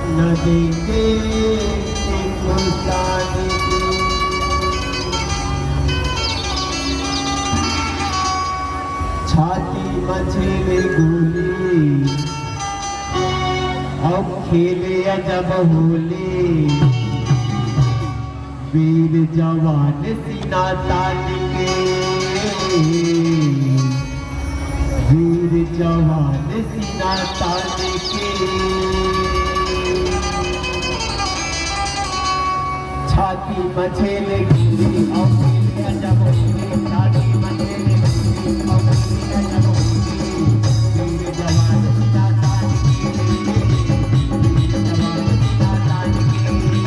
न देंगे हिंदुस्तान की। छाती मचेले गोली, अब खेले अजब होली। वीर जवान सीना तान के, वीर जवान सीना तान के। छाती मचेले गोली, अब खेले अजब होली। छाती मचेले गोली, अब खेले अजब होली। वीर जवान सीना तान के, वीर जवान सीना तान के।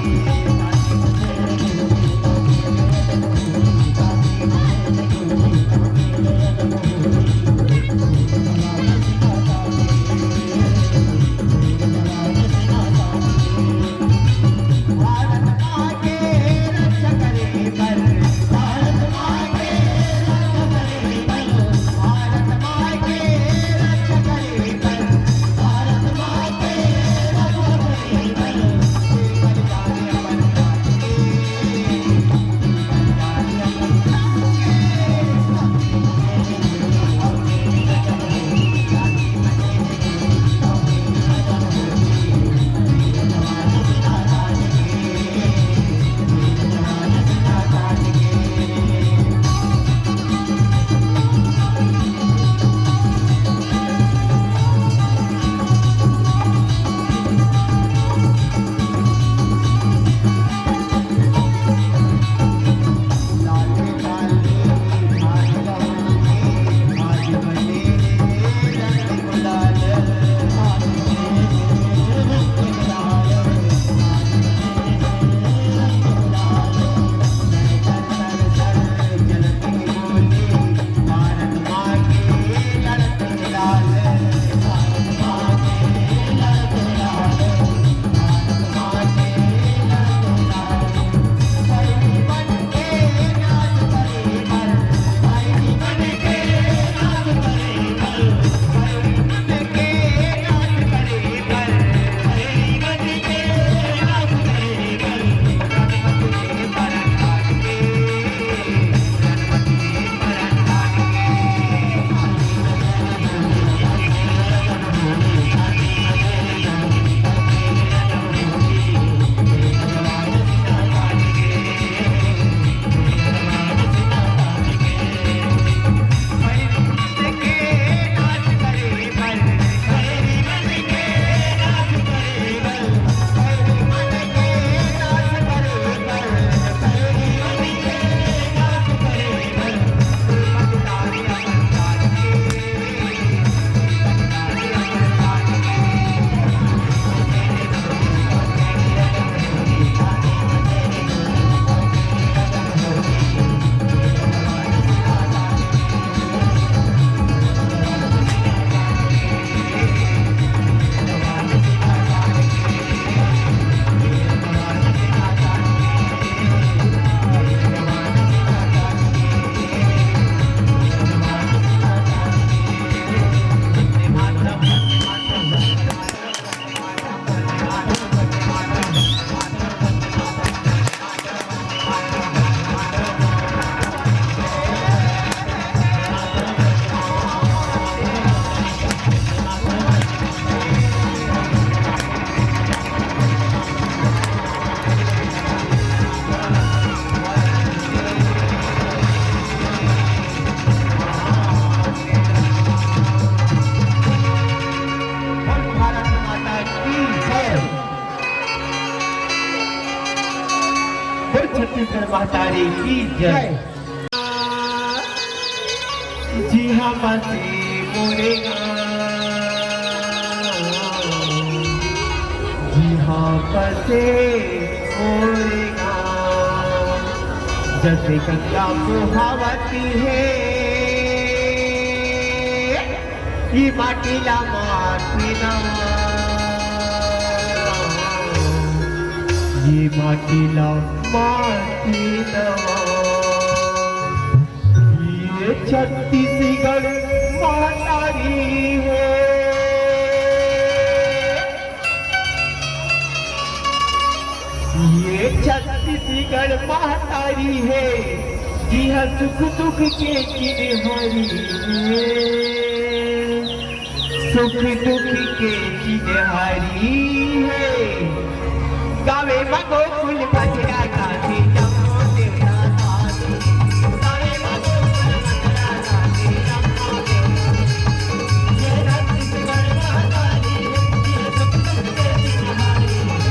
छत्तीसगढ़ महातारी की जय। जी हाँ बसे मोरेगा, जी हाँ बसे मोरेगा। जैसे गंगा बहावती है, ये माटीला माटीला, ये माटीला माटीला। ये छत्तीसगढ़ महातारी है। छत्तीसगढ़ महतारी है, यह सुख दुख के किनहारी है, सुख दुख के किनहारी है। गावे मगो फूल बजरा गाती जमो देवता दादी, गावे मगो फूल बजरा गाती जमो देवता दादी। ये छत्तीसगढ़ महतारी है, यह सुख दुख के किनहारी है।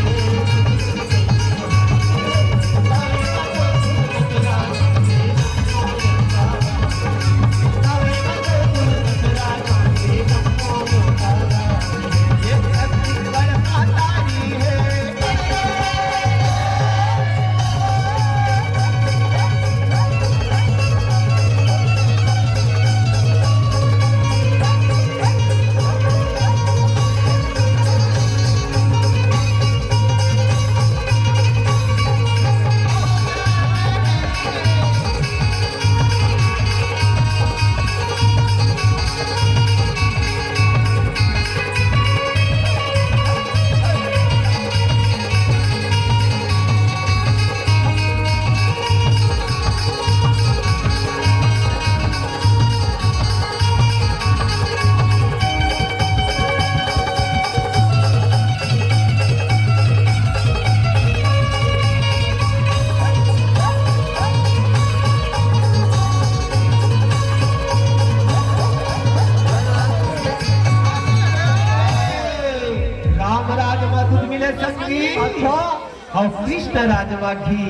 और कृष्ण राजवा घी,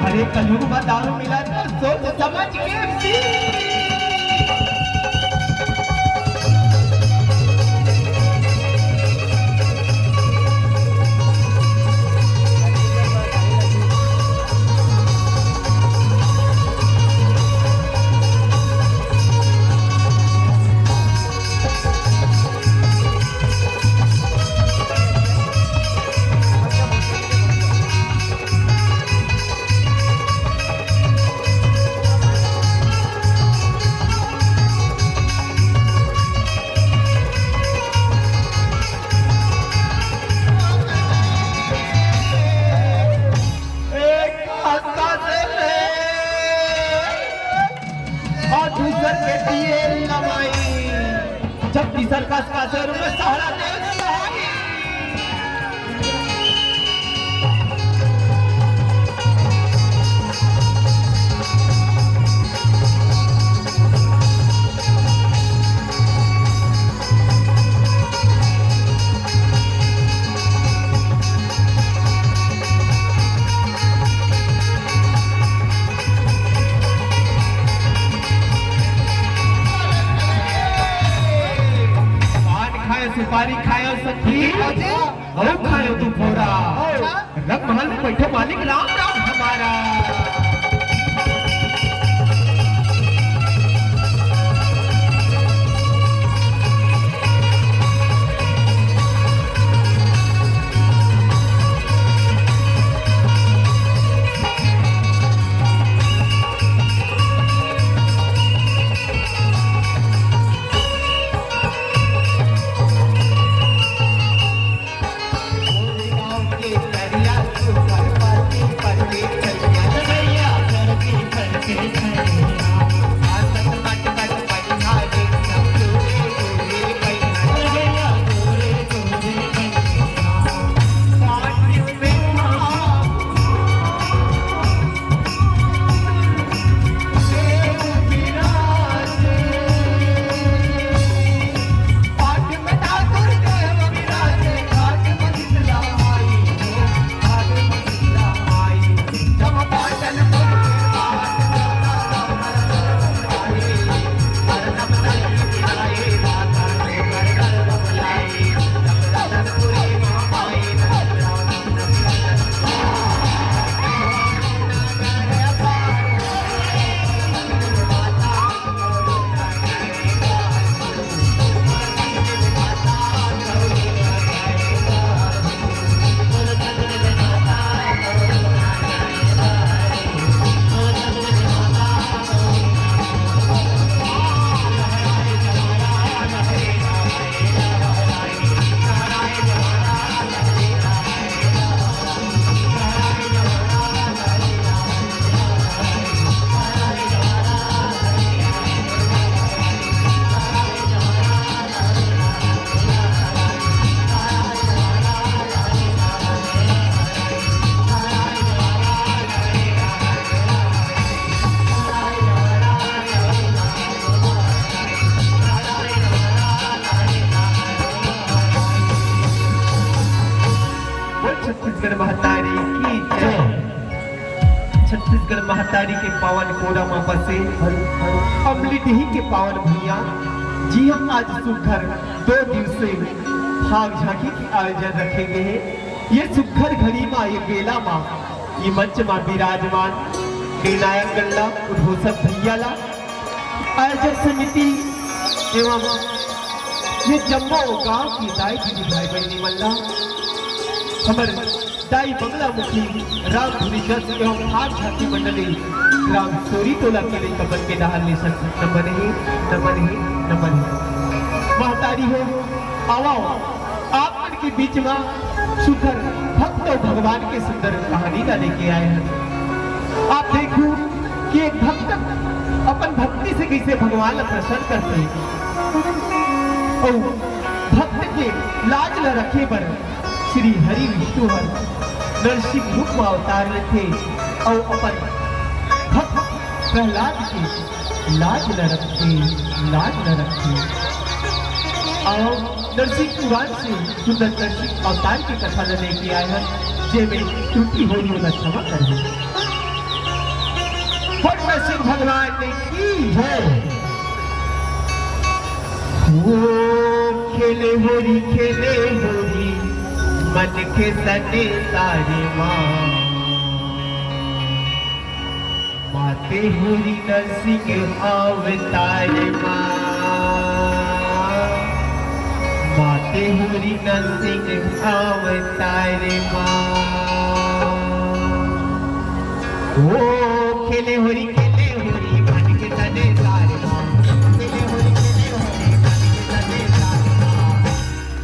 अरे कलयुग में दारू मिला तो सोच समझ के पी। सर्कस का सर में सहारा दे सुपारी खायो सखी और खायो तू फोड़ा रंग महल में बैठे मालिक राम राम हमारा। दरिया छत्तीसगढ़ महतारी की जय। छत्तीसगढ़ महतारी के पावन कोरा माँ बसे अमलीडीही के पावन भैया जी हम आज सुखर 2 दिवसीय फाग झांकी की आयोजन रखेंगे हैं। ये सुखर घड़ी माँ, ये बेला माँ, ये मंच माँ विराजमान निर्णायक गल्ला उद्घोषक भैया ला आयोजक समिति एवं ये जम्मू गांव की दाई दीदी भाई बहनी मल्ला हमर दाई बंगला मुखी राम धुरीगत एवं फाग झांकी मंडली ग्राम सोरी टोला के लिए कमल के नहाल ले नंबर ही महतारी हो आओ आप के बीच में सुखर भक्त और भगवान के सुंदर कहानी का लेके आए हैं। आप देखो कि एक भक्त अपन भक्ति से कैसे भगवान को प्रसन्न करते हैं और भक्त के लाज न रखे पर श्री हरि विष्णु हर नरसिंह रूप में अवतार थे और अपन भक्त प्रहलाद के लाज न रखे और नरसिंह पुराण से सुंदर नरसिंह अवतार की कथा लेके आए हैं जे में त्रुटि हो रही होगा क्षमा करें। नरसिंह भगवान ने की है वो खेले होरी मन के सने सारे माते होरी नरसिंह अवतार माते होरी नरसिंह अवतार ओ खेले होरी मन के सने सारे खेले होरी मन के सने सारे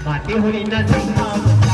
माते होरी नरसिंह अवतार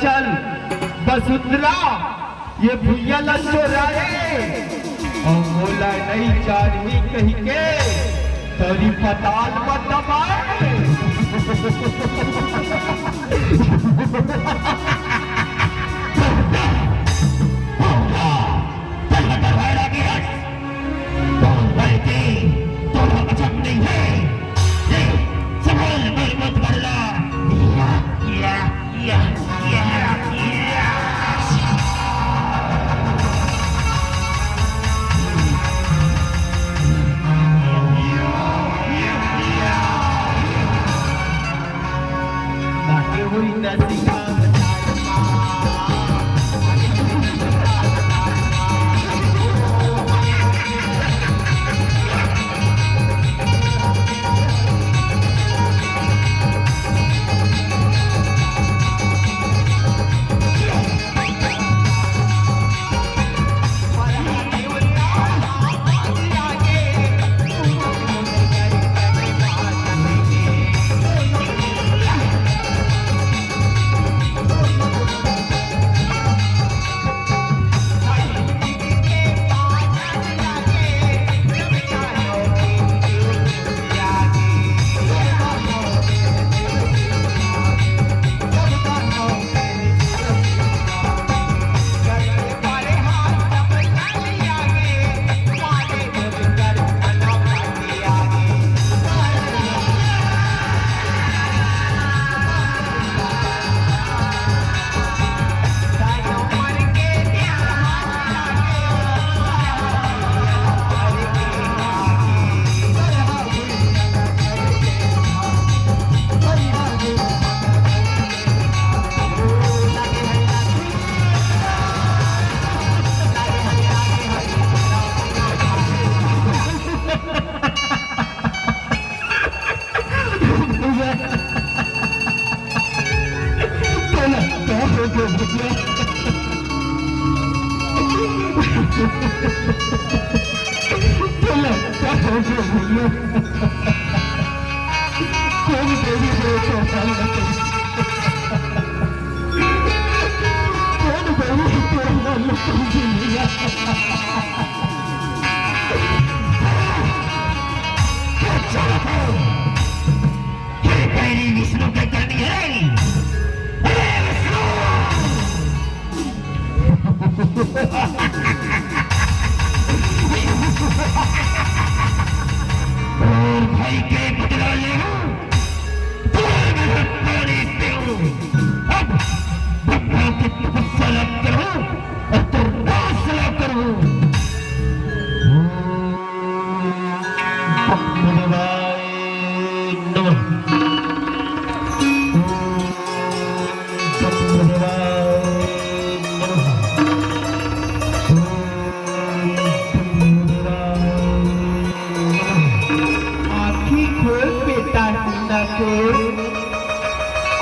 चल बसुंधरा ये भैया चोराए और बोला नहीं चारवी कही के तोरी पताल मत दबाए हुई नरसिंह अवतार जो भैया कौन देवी देवता कौन देवी तेरी विष्णु के करनी है भाई के बदला ले अब ब्रह्मा की तपस्या करो और तपस्या करो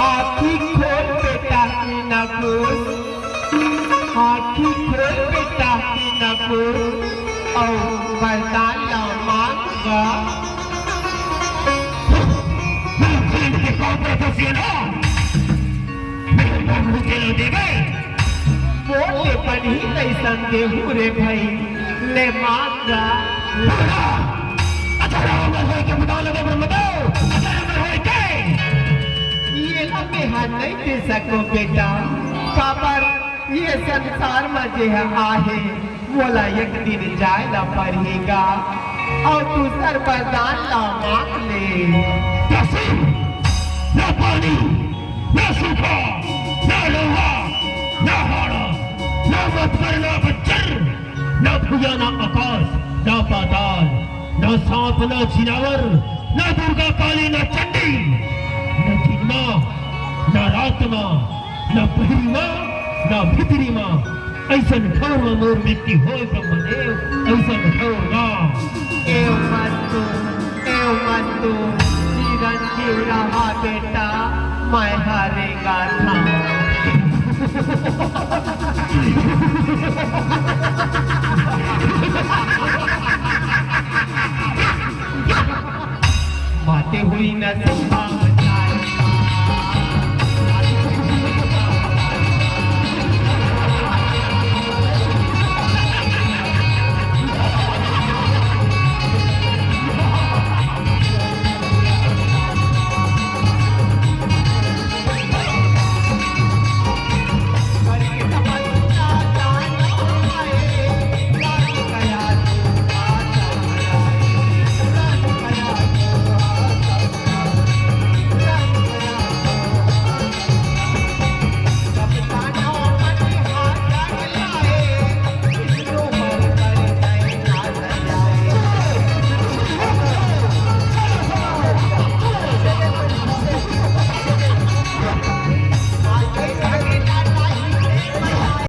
आँखी खोल बेटा की नकुल आँखी खोल बेटा की नकुल और वरदान मांगा बोले बनी कैसन देहू रे भाई ले मांगा ये लगे हाथ नहीं दे सको बेटा काबर ये संसार में जे आहे बोला एक दिन जाए ला पड़ेगा और दूसर वरदान ला मांग ले न पानी न सूखा न लोहा न हाड़ा न मच्छर न बच्चर न भुजा न आकाश न पाताल न सांप न जिनावर न दुर्गा काली न चंडी न जिनमा न रातमा न बहिरीमा न भितरीमा ऐसन ठौर में मोर मृत्यु हो ब्रह्मदेव ऐसन ठौर ना एव मस्तु चिरंजीव रहा बेटा मैं हारेगा था बातें हुई न संभा